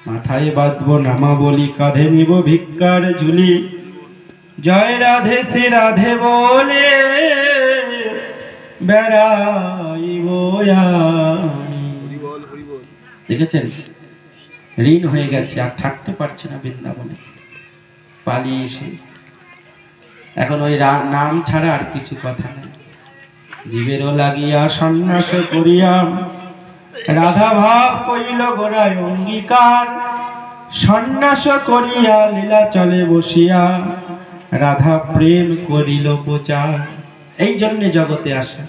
মাথায় বাঁধবো নামাবলি, কাঁধে নিব ভিক্ষার ঝুলি, জয় রাধে শ্রী রাধে বলে বেড়াইব আমি। দেখেছেন, ঋণ হয়ে গেছে, আর থাকতে পারছে না বৃন্দাবনে, পালিয়ে এসে এখন ওই নাম ছাড়া আর কিছু কথা নেই। জীবেরও লাগিয়া সন্ন্যাস করিয়া রাধা ভাব কইল গোড়ায় অঙ্গীকার, সন্ন্যাস করিয়া লীলা চলে বসিয়া রাধা প্রেম করিল প্রচার। এই জন্যে জগতে আসে,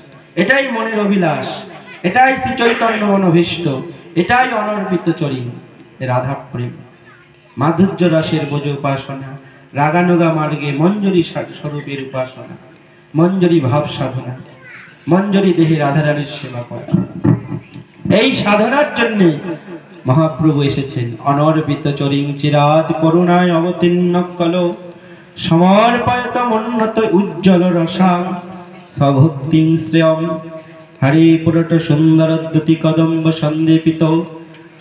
এটাই মনের অভিলাষ, এটাই শ্রী চৈতন্য মনোভীষ্ট, এটাই অনর্পিত চরিণ রাধা প্রেম। মাধুর্য রসের বোঝ উপাসনা, রাগানুগা মার্গে মঞ্জুরি স্বরূপের উপাসনা, মঞ্জুরি ভাব সাধনা, মঞ্জুরি দেহে রাধারানীর সেবা করা। এই সাধনার জন্য মহাপ্রভু এসেছেন। অনর্পিত চরিং চিরাত করুণায় অবতীর্ণ কল, সমর্পয়ত উন্নত উজ্জ্বল রসাং সভক্তিং শ্রেয়ম হরি পুরট সুন্দর দ্যুতি কদম্ব সন্দীপিত,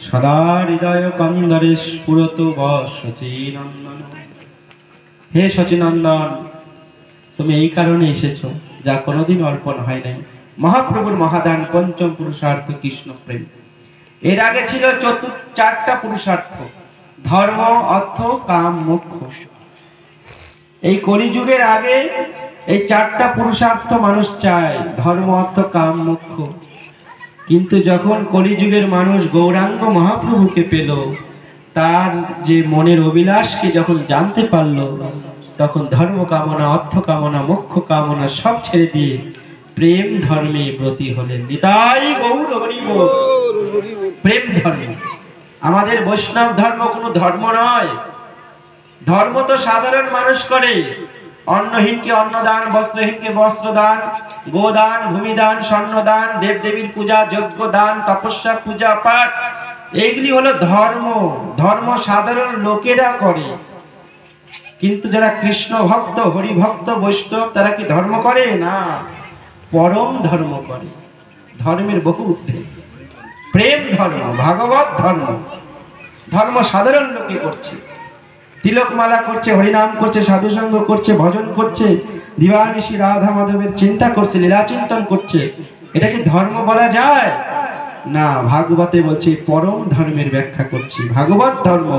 সদা হৃদয় কন্দরে স্ফুরত সচিনন্দন। হে সচিনন্দন, তুমি এই কারণে এসেছো যা কোনোদিন অর্পণ হয় নাই। মহাপ্রভুর মহাদান পঞ্চম পুরুষার্থ কৃষ্ণ প্রেম। এর আগে ছিল চারটা পুরুষার্থ, ধর্ম, অর্থ, কাম, মোক্ষ। এই কলিযুগের আগে এই চারটা পুরুষার্থ মানুষ চায়, ধর্ম, অর্থ, কাম, মোক্ষ। কিন্তু যখন কলিযুগের মানুষ গৌরাঙ্গ মহাপ্রভুকে পেল, তার যে মনের অভিলাষকে যখন জানতে পারল, তখন ধর্ম কামনা, অর্থ কামনা, মোক্ষ কামনা সব ছেড়ে দিয়ে প্রেম ধর্মে ব্রতী হলেন। নিতাই গৌর হরি বল। প্রেম ধর্ম। আমাদের বৈষ্ণব ধর্ম কোনো ধর্ম নয়। ধর্ম তো সাধারণ মানুষ করে, অন্নহীনকে অন্নদান, বস্ত্রহীনকে বস্ত্রদান, গোদান, ভূমিদান, স্বর্ণদান, দেবদেবীর পূজা, যজ্ঞ দান, তপস্যা, পূজা পাঠ, এইগুলি হলো ধর্ম। ধর্ম সাধারণ লোকেরা করে, কিন্তু যারা কৃষ্ণ ভক্ত, হরি ভক্ত, বৈষ্ণব, তারা কি ধর্ম করে? না, পরম ধর্ম করে। ধর্মের বহু ঊর্ধ্বে প্রেম ধর্ম, ভাগবত ধর্ম। ধর্ম সাধারণ লোকে করছে, তিলকমালা করছে, হরিনাম করছে, সাধুসঙ্গ করছে, ভজন করছে, দিবানিশি রাধা মাধবের চিন্তা করছে, লীলা চিন্তন করছে। এটা কি ধর্ম বলা যায়? না, ভাগবতে বলছে পরম ধর্মের ব্যাখ্যা করছি। ভাগবত ধর্ম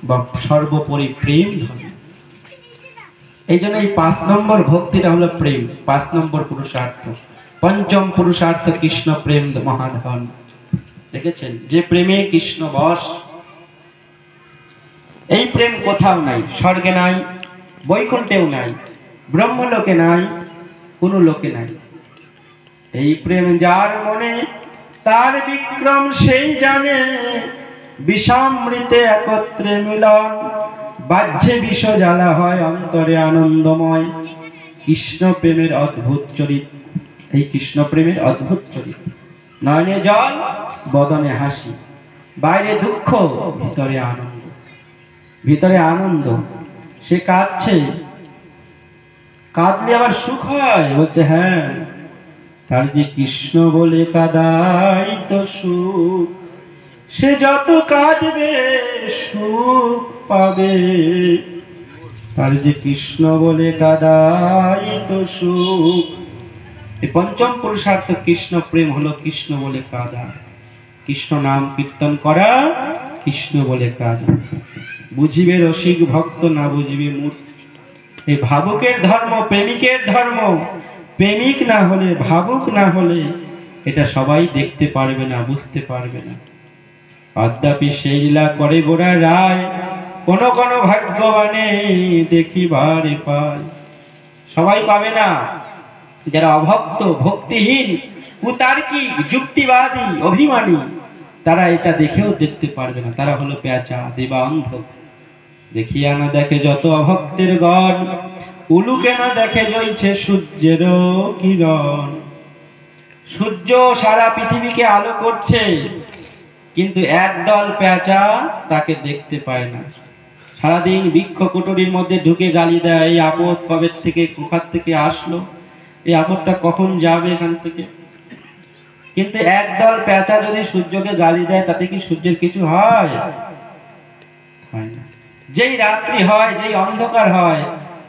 বা সর্বোপরি প্রেম ধর্ম। এই জন্য এই 5 নম্বর ভক্তিটা হলো প্রেম, 5 নম্বর পুরুষার্থ। পঞ্চম পুরুষার্থ কৃষ্ণ প্রেম মহাধন। দেখেছেন, যে প্রেমে কৃষ্ণ বশ। এই প্রেম কোথাও নাই, স্বর্গে নাই, বৈকুণ্ঠেও নাই, ব্রহ্মলোকে নাই, কোন লোকে নাই। এই প্রেম যার মনে, তার বিক্রম সেই জানে, বিষামৃতে একত্রে মিলন, বাহ্যে বিষ জ্বালা হয়, অন্তরে আনন্দময়। কৃষ্ণ প্রেমের অদ্ভুত চরিত। এই কৃষ্ণ প্রেমের অদ্ভুত চরিত। নয়নে জল, বদনে হাসি, বাইরে দুঃখ, ভিতরে আনন্দ। ভিতরে আনন্দ, সে কাঁদছে, কাঁদলে আবার সুখ হয়। বলছে হ্যাঁ, তার যে কৃষ্ণ বলে কাঁদাই তো সুখ, সে যত কাঁদবে সুখ পাবে। তার যে কৃষ্ণ বলে কাঁদাই তো সুখ। এই পঞ্চম পুরুষার্থ কৃষ্ণ প্রেম হলো কৃষ্ণ বলে কাঁদা, কৃষ্ণ নাম কীর্তন করা, কৃষ্ণ বলে কাঁদা। বুঝিবে রসিক ভক্ত, না বুঝিবে মূর্খ। এই ভাবুকের ধর্ম, প্রেমিকের ধর্ম। প্রেমিক না হলে, ভাবুক না হলে এটা সবাই দেখতে পারবে না, বুঝতে পারবে না। অদ্যাপি সেই লীলা করে গোড়া রায়, কোন কোন ভাগ্যবানে দেখিবারে পায়। সবাই পাবে না। যারা অভক্ত, ভক্তিহীন, কুতার্কিক, যুক্তিবাদী, অভিমানী, তারা এটা দেখেও দেখতে পারবে না। তারা হলো পেঁচা, দেবা অন্ধ। দেখিয়া না দেখে যত অভক্তের গণ, উলুকে না দেখে জ্বলছে সূর্যের কিরণ। সূর্য সারা পৃথিবীকে আলো করছে, কিন্তু একদল পেঁচা তাকে দেখতে পায় না। সারাদিন বৃক্ষ কুটুরির মধ্যে ঢুকে গালি দেয়, এই আপদ কবে থেকে, কোথার থেকে আসলো, এই আপদটা কখন যাবে এখান থেকে। কিন্তু একদল পেঁচা যদি সূর্যকে গালি দেয়, তাতে কি সূর্যের কিছু হয়? যেই রাত্রি হয়, যেই অন্ধকার হয়,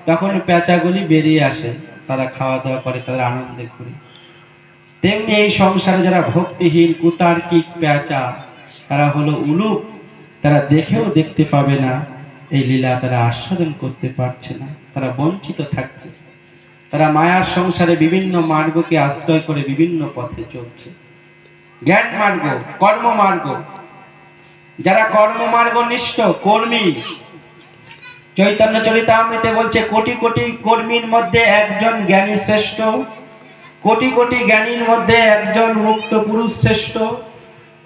তখন পেঁচাগুলি বেরিয়ে আসে, তারা খাওয়া দাওয়া করে, তারা আনন্দে ঘুরে। তেমনি এই সংসারে যারা ভক্তিহীন কুতার্কিক পেঁচা, তারা হলো উলুক, তারা দেখেও দেখতে পাবে না এই লীলা, তারা আস্বাদন করতে পারছে না, তারা বঞ্চিত থাকছে। তারা মায়ার সংসারে বিভিন্ন মার্গকে আশ্রয় করে বিভিন্ন পথে চলছে। জ্ঞান মার্গ, কর্ম মার্গ, যারা কর্মমার্গ নিষ্ঠ কর্মী, চৈতন্য চরিতামৃতে বলছে কোটি কোটি কর্মীর মধ্যে একজন জ্ঞানী শ্রেষ্ঠ, কোটি কোটি জ্ঞানীর মধ্যে একজন মুক্ত পুরুষ শ্রেষ্ঠ,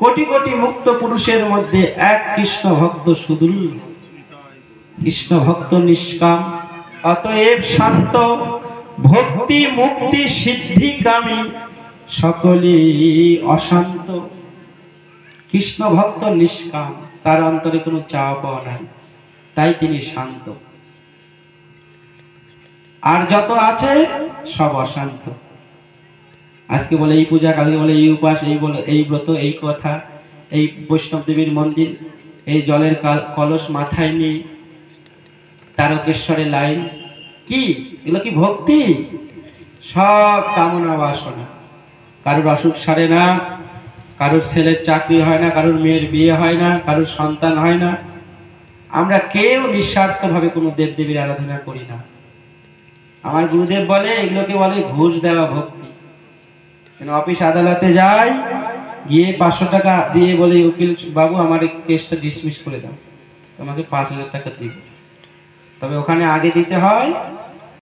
কোটি কোটি মুক্ত পুরুষের মধ্যে এক কৃষ্ণ ভক্ত সুদূর, কৃষ্ণ ভক্ত নিষ্কাম। অতএব শান্ত ভক্তি মুক্তি সিদ্ধিকামী সকলেই অশান্ত। কৃষ্ণ ভক্ত নিষ্কাম, তার অন্তরে কোনো চাওয়া পাওয়া নাই, তাই তিনি শান্ত। আর যত আছে সব অশান্ত। আজকে বলে এই পূজা, কালকে বলে এই উপাস, এই বলে এই ব্রত, এই কথা, এই বৈষ্ণব দেবীর মন্দির, এই জলের কলস মাথায় নিয়ে তারকেশ্বরের লাইন, কি এগুলো কি ভক্তি? সব কামনা বাসনা। কারোর অসুখ সারে না, কারোর ছেলের চাকরি হয় না, কারোর মেয়ের বিয়ে হয় না, কারোর সন্তান হয় না। আমরা কেউ নিঃস্বার্থভাবে কোনো দেবদেবীর আরাধনা করি না। আমার গুরুদেব বলে এগুলোকে বলে ঘুষ দেওয়া ভক্তি। অফিস আদালতে যাই, গিয়ে 500 টাকা দিয়ে বলে উকিল বাবু আমার কেসটা ডিসমিস করে দাও, তোমাকে 5000 টাকা দিব। তবে ওখানে আগে দিতে হয়